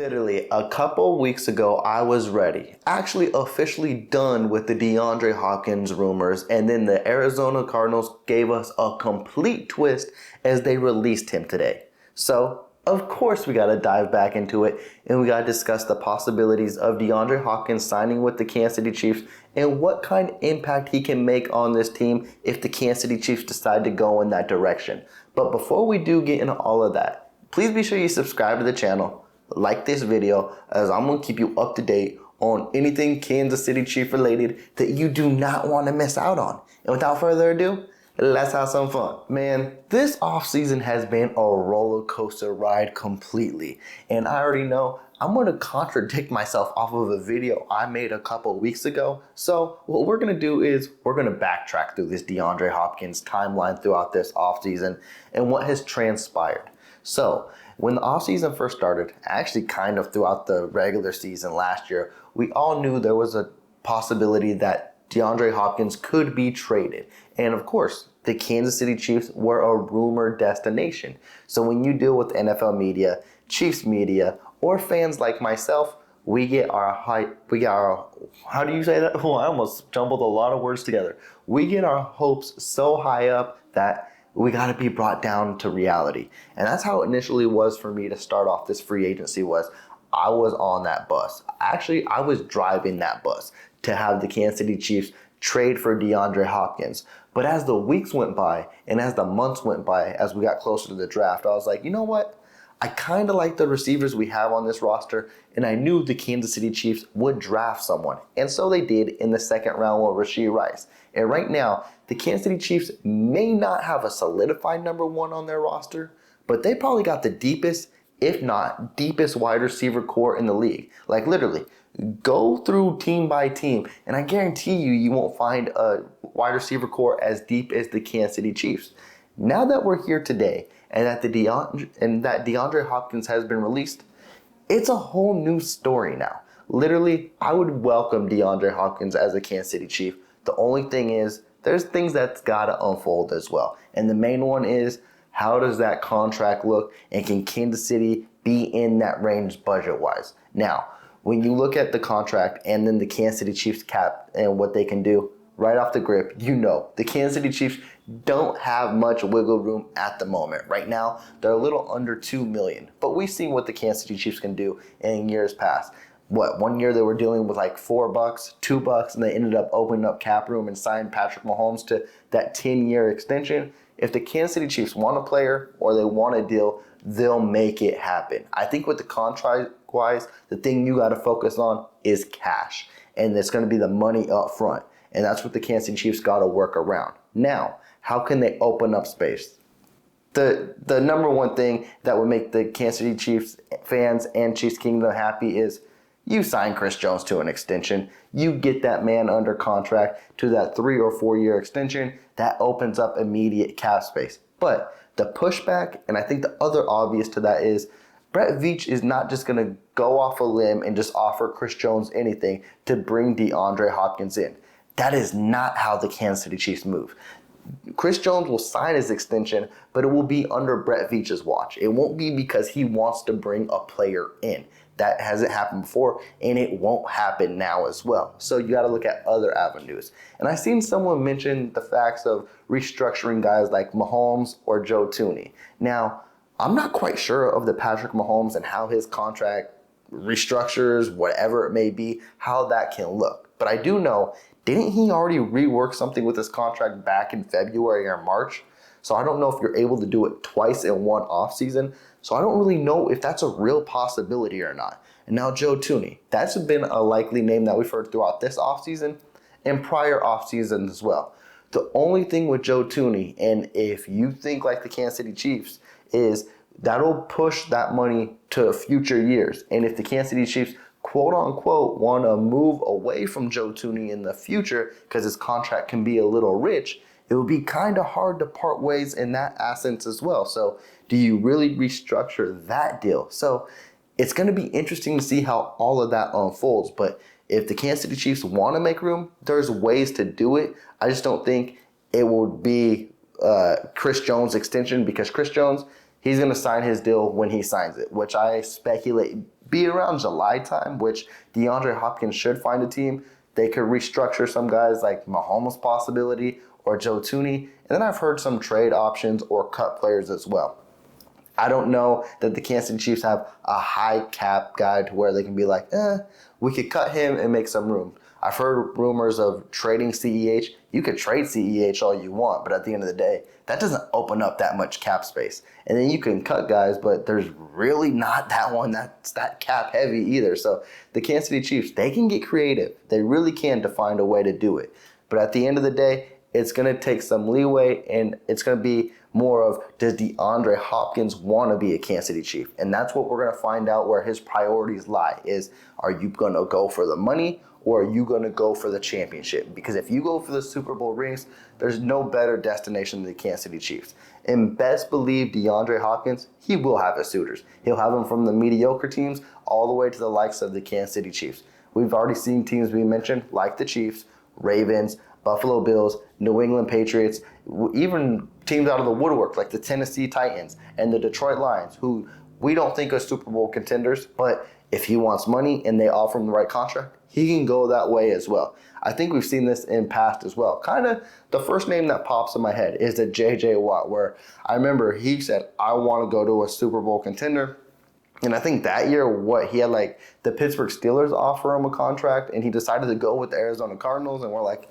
Literally, a couple weeks ago, I was ready. Actually, officially done with the DeAndre Hopkins rumors, and then the Arizona Cardinals gave us a complete twist as they released him today. So, of course, we got to dive back into it, and we got to discuss the possibilities of DeAndre Hopkins signing with the Kansas City Chiefs and what kind of impact he can make on this team if the Kansas City Chiefs decide to go in that direction. But before we do get into all of that, please be sure you subscribe to the channel. Like this video, as I'm going to keep you up to date on anything Kansas City Chief related that you do not want to miss out on. And without further ado, let's have some fun. Man, this offseason has been a roller coaster ride completely. And I already know I'm going to contradict myself off of a video I made a couple weeks ago. So what we're going to do is we're going to backtrack through this DeAndre Hopkins timeline throughout this offseason and what has transpired. So when the offseason first started, actually kind of throughout the regular season last year, we all knew there was a possibility that DeAndre Hopkins could be traded. And of course, the Kansas City Chiefs were a rumored destination. So when you deal with NFL media, Chiefs media, or fans like myself, we get our hype, how do you say that? Oh, I almost jumbled a lot of words together. We get our hopes so high up that we got to be brought down to reality. And that's how it initially was for me to start off this free agency. I was on that bus. Actually, I was driving that bus to have the Kansas City Chiefs trade for DeAndre Hopkins. But as the weeks went by and as the months went by, as we got closer to the draft, I was like, you know what? I kind of like the receivers we have on this roster, and I knew the Kansas City Chiefs would draft someone. And so they did in the second round with Rashee Rice. And right now, the Kansas City Chiefs may not have a solidified number one on their roster, but they probably got the deepest, if not deepest, wide receiver core in the league. Like literally, go through team by team, and I guarantee you won't find a wide receiver core as deep as the Kansas City Chiefs. Now that we're here today, and that DeAndre Hopkins has been released, it's a whole new story now. Literally, I would welcome DeAndre Hopkins as a Kansas City Chief. The only thing is, there's things that's got to unfold as well. And the main one is, how does that contract look, and can Kansas City be in that range budget-wise? Now, when you look at the contract and then the Kansas City Chiefs cap and what they can do, right off the grip, you know, the Kansas City Chiefs don't have much wiggle room at the moment. Right now, they're a little under $2 million. But we've seen what the Kansas City Chiefs can do in years past. One year they were dealing with like $4, $2, and they ended up opening up cap room and signed Patrick Mahomes to that 10-year extension. If the Kansas City Chiefs want a player or they want a deal, they'll make it happen. I think with the contract-wise, the thing you got to focus on is cash. And it's going to be the money up front. And that's what the Kansas City Chiefs got to work around. Now, how can they open up space? The number one thing that would make the Kansas City Chiefs fans and Chiefs Kingdom happy is you sign Chris Jones to an extension. You get that man under contract to that 3 or 4 year extension. That opens up immediate cap space. But the pushback, and I think the other obvious to that is, Brett Veach is not just going to go off a limb and just offer Chris Jones anything to bring DeAndre Hopkins in. That is not how the Kansas City Chiefs move. Chris Jones will sign his extension, but it will be under Brett Veach's watch. It won't be because he wants to bring a player in. That hasn't happened before, and it won't happen now as well. So you got to look at other avenues. And I've seen someone mention the facts of restructuring guys like Mahomes or Joe Thuney. Now, I'm not quite sure of the Patrick Mahomes and how his contract restructures, whatever it may be, how that can look. But I do know, didn't he already rework something with his contract back in February or March? So I don't know if you're able to do it twice in one offseason. So I don't really know if that's a real possibility or not. And now Joe Thuney, that's been a likely name that we've heard throughout this offseason and prior offseasons as well. The only thing with Joe Thuney, and if you think like the Kansas City Chiefs, is that'll push that money to future years. And if the Kansas City Chiefs quote unquote want to move away from Joe Thuney in the future because his contract can be a little rich, it would be kind of hard to part ways in that essence as well. So do you really restructure that deal? So it's going to be interesting to see how all of that unfolds. But if the Kansas City Chiefs want to make room, there's ways to do it. I just don't think it will be Chris Jones' extension, because Chris Jones, he's going to sign his deal when he signs it, which I speculate be around July time, which DeAndre Hopkins should find a team. They could restructure some guys like Mahomes possibility or Joe Tooney. And then I've heard some trade options or cut players as well. I don't know that the Kansas City Chiefs have a high cap guy to where they can be like, we could cut him and make some room. I've heard rumors of trading CEH. You could trade CEH all you want, but at the end of the day, that doesn't open up that much cap space. And then you can cut guys, but there's really not that one that's that cap heavy either. So the Kansas City Chiefs, they can get creative. They really can to find a way to do it. But at the end of the day, it's going to take some leeway, and it's going to be more of, does DeAndre Hopkins want to be a Kansas City Chief? And that's what we're going to find out where his priorities lie is, are you going to go for the money or are you going to go for the championship? Because if you go for the Super Bowl rings, there's no better destination than the Kansas City Chiefs. And best believe DeAndre Hopkins, he will have his suitors. He'll have them from the mediocre teams all the way to the likes of the Kansas City Chiefs. We've already seen teams we mentioned like the Chiefs, Ravens, Buffalo Bills, New England Patriots, even teams out of the woodwork like the Tennessee Titans and the Detroit Lions, who we don't think are Super Bowl contenders, but if he wants money and they offer him the right contract, he can go that way as well. I think we've seen this in past as well. Kind of the first name that pops in my head is the J.J. Watt, where I remember he said, I want to go to a Super Bowl contender. And I think that year, he had like the Pittsburgh Steelers offer him a contract, and he decided to go with the Arizona Cardinals, and we're like,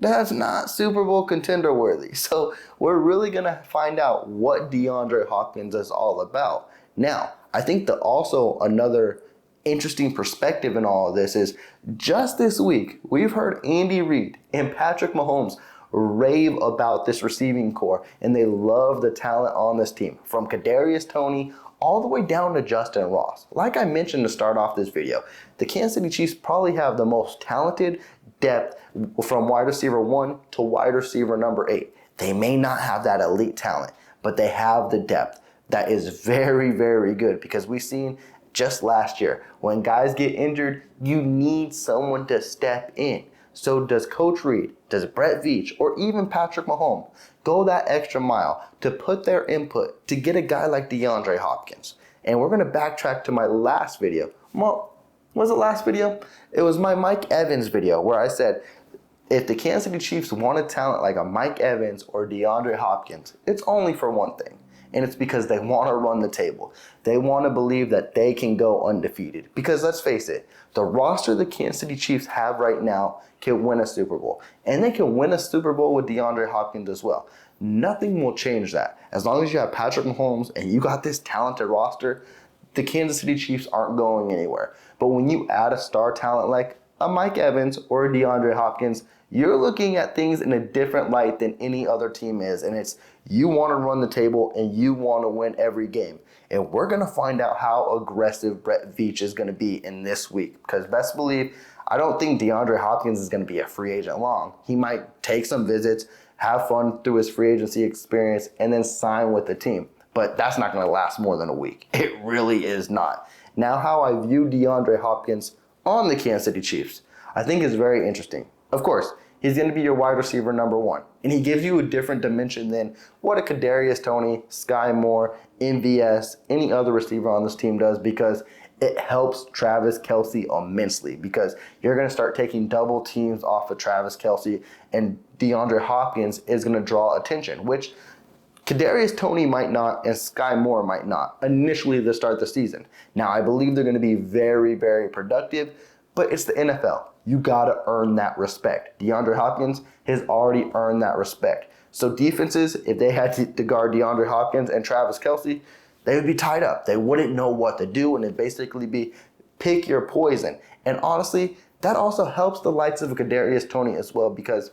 that's not Super Bowl contender worthy. So we're really going to find out what DeAndre Hopkins is all about. Now, I think that also another interesting perspective in all of this is just this week, we've heard Andy Reid and Patrick Mahomes rave about this receiving core, and they love the talent on this team, from Kadarius Toney all the way down to Justin Ross. Like I mentioned to start off this video, the Kansas City Chiefs probably have the most talented depth from wide receiver 1 to wide receiver number 8. They may not have that elite talent, but they have the depth that is very, very good, because we've seen just last year, when guys get injured, you need someone to step in. So does Coach Reid, does Brett Veach, or even Patrick Mahomes go that extra mile to put their input to get a guy like DeAndre Hopkins? And we're going to backtrack to my last video. Well, was it last video? It was my Mike Evans video where I said, if the Kansas City Chiefs want a talent like a Mike Evans or DeAndre Hopkins, it's only for one thing. And it's because they want to run the table. They want to believe that they can go undefeated. Because let's face it, the roster the Kansas City Chiefs have right now can win a Super Bowl. And they can win a Super Bowl with DeAndre Hopkins as well. Nothing will change that. As long as you have Patrick Mahomes and you got this talented roster, the Kansas City Chiefs aren't going anywhere. But when you add a star talent like a Mike Evans or a DeAndre Hopkins, you're looking at things in a different light than any other team is. And it's, you want to run the table and you want to win every game. And we're going to find out how aggressive Brett Veach is going to be in this week. Because best believe, I don't think DeAndre Hopkins is going to be a free agent long. He might take some visits, have fun through his free agency experience, and then sign with the team. But that's not going to last more than a week. It really is not. Now, how I view DeAndre Hopkins on the Kansas City Chiefs, I think is very interesting. Of course, he's going to be your wide receiver number 1. And he gives you a different dimension than what a Kadarius Toney, Sky Moore, MVS, any other receiver on this team does, because it helps Travis Kelce immensely, because you're going to start taking double teams off of Travis Kelce, and DeAndre Hopkins is going to draw attention, which Kadarius Toney might not and Sky Moore might not initially to start the season. Now, I believe they're going to be very, very productive, but it's the NFL. You got to earn that respect. DeAndre Hopkins has already earned that respect. So defenses, if they had to guard DeAndre Hopkins and Travis Kelce, they would be tied up. They wouldn't know what to do, and it'd basically be pick your poison. And honestly, that also helps the likes of Kadarius Toney as well, because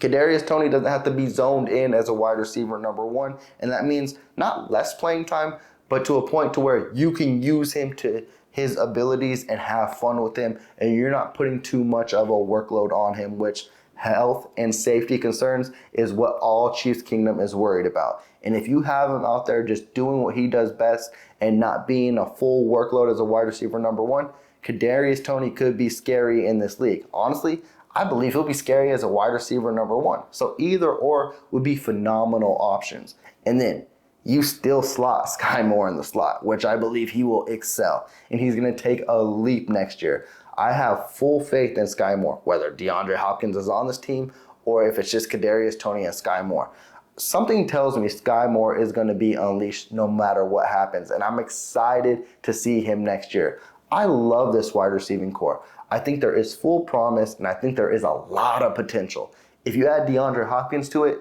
Kadarius Toney doesn't have to be zoned in as a wide receiver number 1, and that means not less playing time, but to a point to where you can use him to his abilities and have fun with him, and you're not putting too much of a workload on him, which health and safety concerns is what all Chiefs Kingdom is worried about. And if you have him out there just doing what he does best and not being a full workload as a wide receiver number 1, Kadarius Toney could be scary in this league. Honestly, I believe he'll be scary as a wide receiver number 1. So either or would be phenomenal options. And then you still slot Sky Moore in the slot, which I believe he will excel. And he's going to take a leap next year. I have full faith in Sky Moore, whether DeAndre Hopkins is on this team or if it's just Kadarius Toney and Sky Moore. Something tells me Sky Moore is going to be unleashed no matter what happens, and I'm excited to see him next year. I love this wide receiving core. I think there is full promise, and I think there is a lot of potential. If you add DeAndre Hopkins to it,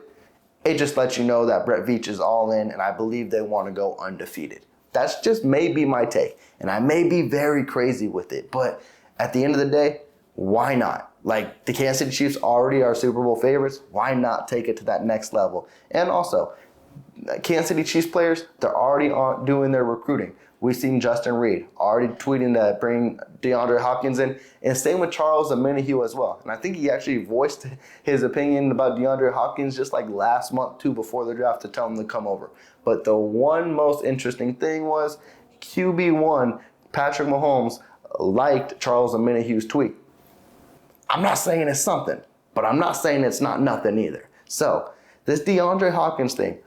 it just lets you know that Brett Veach is all in, and I believe they want to go undefeated. That's just maybe my take, and I may be very crazy with it, but at the end of the day, why not? Like, the Kansas City Chiefs already are Super Bowl favorites. Why not take it to that next level? And also, Kansas City Chiefs players, they're already doing their recruiting. We've seen Justin Reed already tweeting to bring DeAndre Hopkins in, and same with Charles Omenihu as well. And I think he actually voiced his opinion about DeAndre Hopkins just like last month too, before the draft, to tell him to come over. But the one most interesting thing was QB1 Patrick Mahomes liked Charles Omenihu's tweet. I'm not saying it's something, but I'm not saying it's not nothing either. So this DeAndre Hopkins thing,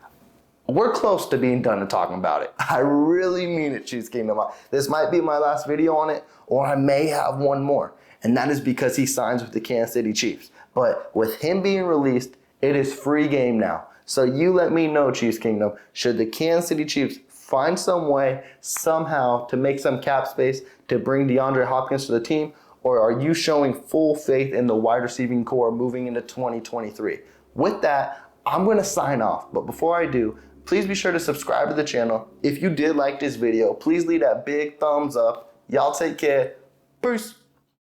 we're close to being done and talking about it. I really mean it, Chiefs Kingdom. This might be my last video on it, or I may have one more. And that is because he signs with the Kansas City Chiefs. But with him being released, it is free game now. So you let me know, Chiefs Kingdom, should the Kansas City Chiefs find some way, somehow, to make some cap space to bring DeAndre Hopkins to the team, or are you showing full faith in the wide receiving core moving into 2023? With that, I'm going to sign off. But before I do, please be sure to subscribe to the channel. If you did like this video, please leave that big thumbs up. Y'all take care. Peace.